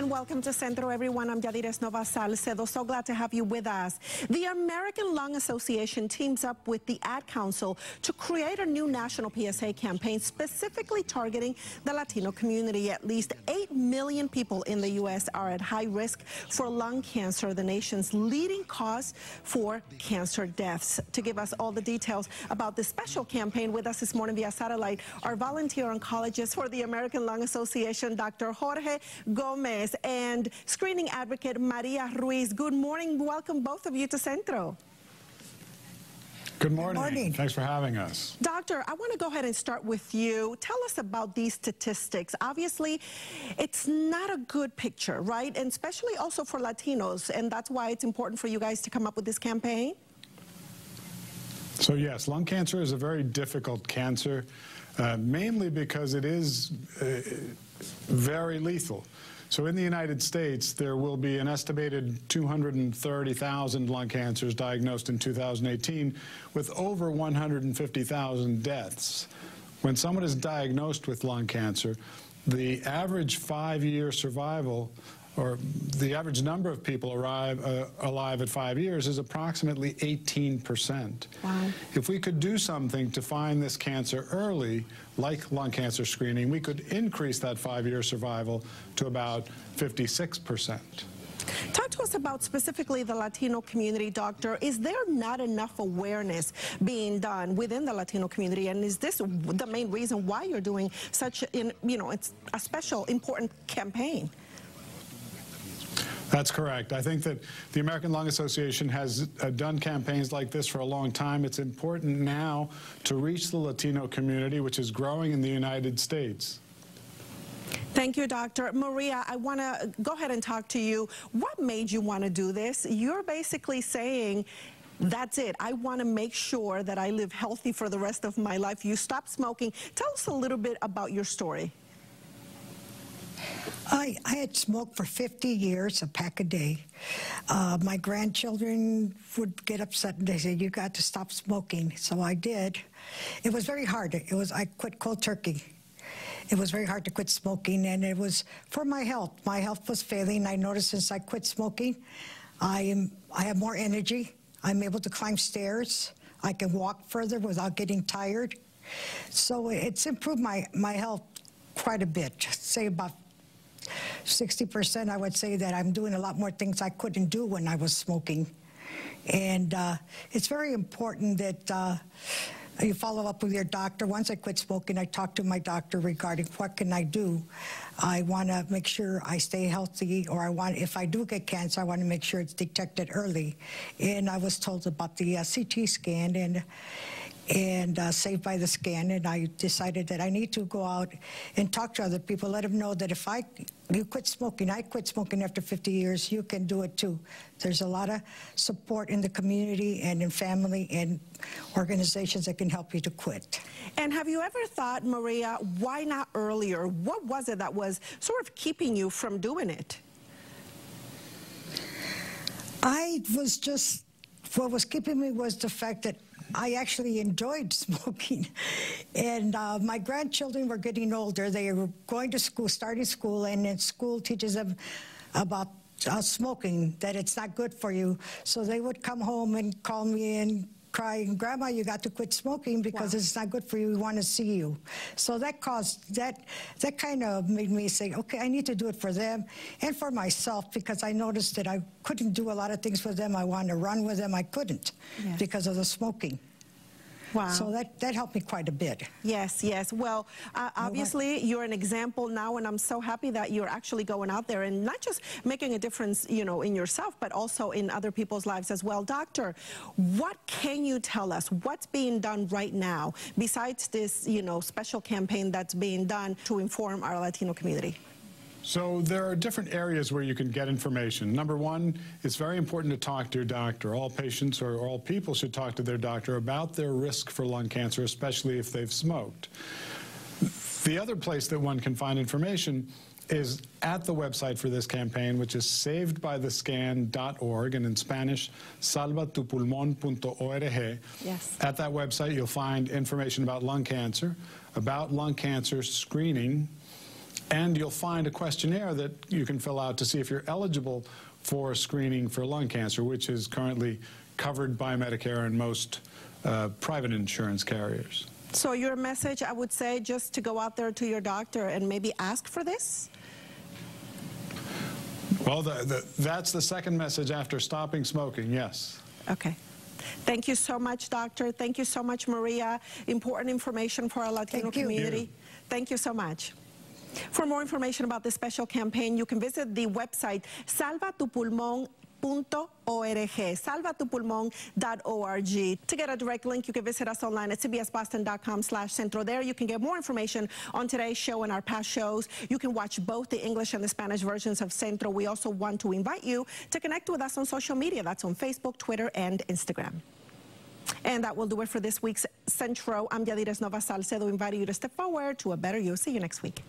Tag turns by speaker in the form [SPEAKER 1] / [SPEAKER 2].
[SPEAKER 1] and welcome to Centro, everyone. I'm Yadires, Nova-Salcedo. So glad to have you with us. The American Lung Association teams up with the Ad Council to create a new national PSA campaign specifically targeting the Latino community. At least 8 million people in the U.S. are at high risk for lung cancer, the nation's leading cause for cancer deaths. To give us all the details about this special campaign, with us this morning via satellite, our volunteer oncologist for the American Lung Association, Dr. Jorge Gomez, and screening advocate Maria Ruis. Good morning. Welcome both of you to Centro.
[SPEAKER 2] Good morning. Good morning. Thanks for having us.
[SPEAKER 1] Doctor, I want to go ahead and start with you. Tell us about these statistics. Obviously, it's not a good picture, right? And especially also for Latinos, and that's why it's important for you guys to come up with this campaign.
[SPEAKER 2] So yes, lung cancer is a very difficult cancer, mainly because it is very lethal. So in the United States, there will be an estimated 230,000 lung cancers diagnosed in 2018, with over 150,000 deaths. When someone is diagnosed with lung cancer, the average 5-year survival, or the average number of people alive at 5 years, is approximately 18%.
[SPEAKER 1] Wow.
[SPEAKER 2] If we could do something to find this cancer early, like lung cancer screening, we could increase that 5-year survival to about 56%.
[SPEAKER 1] Talk to us about specifically the Latino community, doctor. Is there not enough awareness being done within the Latino community, and is this the main reason why you're doing such it's a special, important campaign?
[SPEAKER 2] That's correct. I think that the American Lung Association has done campaigns like this for a long time. It's important now to reach the Latino community, which is growing in the United States.
[SPEAKER 1] Thank you, Doctor. Maria, I want to go ahead and talk to you. What made you want to do this? You're basically saying, that's it. I want to make sure that I live healthy for the rest of my life. You stopped smoking. Tell us a little bit about your story.
[SPEAKER 3] I had smoked for 50 years, a pack a day. My grandchildren would get upset and they said, you got to stop smoking. So I did. It was very hard. I quit cold turkey. It was very hard to quit smoking, and it was for my health. My health was failing. I noticed since I quit smoking, I have more energy. I'm able to climb stairs. I can walk further without getting tired. So it's improved my health quite a bit, say about 60%. I would say that I'm doing a lot more things I couldn't do when I was smoking. And it's very important that you follow up with your doctor. Once I quit smoking, I talked to my doctor regarding what can I do. I want to make sure I stay healthy, or if I do get cancer, I want to make sure it's detected early. And I was told about the CT scan and saved by the scan, and I decided that I need to go out and talk to other people, let them know that if you quit smoking, I quit smoking after 50 years, you can do it too. There's a lot of support in the community and in family and organizations that can help you to quit.
[SPEAKER 1] And have you ever thought, Maria, why not earlier? What was it that was sort of keeping you from doing it?
[SPEAKER 3] What was keeping me was the fact that I actually enjoyed smoking. And my grandchildren were getting older. They were going to school, starting school, and in school teaches them about smoking, that it's not good for you. So they would come home and call me and crying, Grandma, you got to quit smoking because It's not good for you. We want to see you. So that kind of made me say, okay, I need to do it for them and for myself, because I noticed that I couldn't do a lot of things for them. I wanted to run with them. I couldn't because of the smoking.
[SPEAKER 1] Wow.
[SPEAKER 3] So that helped me quite a bit.
[SPEAKER 1] Yes, yes. Well, obviously, you're an example now, and I'm so happy that you're actually going out there and not just making a difference, in yourself, but also in other people's lives as well. Doctor, what can you tell us? What's being done right now besides this, special campaign that's being done to inform our Latino community?
[SPEAKER 2] So there are different areas where you can get information. Number one, it's very important to talk to your doctor. All patients or all people should talk to their doctor about their risk for lung cancer, especially if they've smoked. The other place that one can find information is at the website for this campaign, which is savedbythescan.org, and in Spanish, salvatupulmon.org.
[SPEAKER 1] Yes.
[SPEAKER 2] At that website, you'll find information about lung cancer screening, And you'll find a questionnaire that you can fill out to see if you're eligible for screening for lung cancer, which is currently covered by Medicare and most private insurance carriers.
[SPEAKER 1] So your message, I would say, just to go out there to your doctor and maybe ask for this?
[SPEAKER 2] Well, that's the second message after stopping smoking, yes.
[SPEAKER 1] Okay. Thank you so much, doctor. Thank you so much, Maria. Important information for our Latino community. Thank you so much. For more information about this special campaign, you can visit the website salvatupulmon.org, salvatupulmon.org. To get a direct link, you can visit us online at cbsboston.com/centro. There you can get more information on today's show and our past shows. You can watch both the English and the Spanish versions of Centro. We also want to invite you to connect with us on social media. That's on Facebook, Twitter, and Instagram. And that will do it for this week's Centro. I'm Yadires Nova-Salcedo, inviting you to step forward to a better you. See you next week.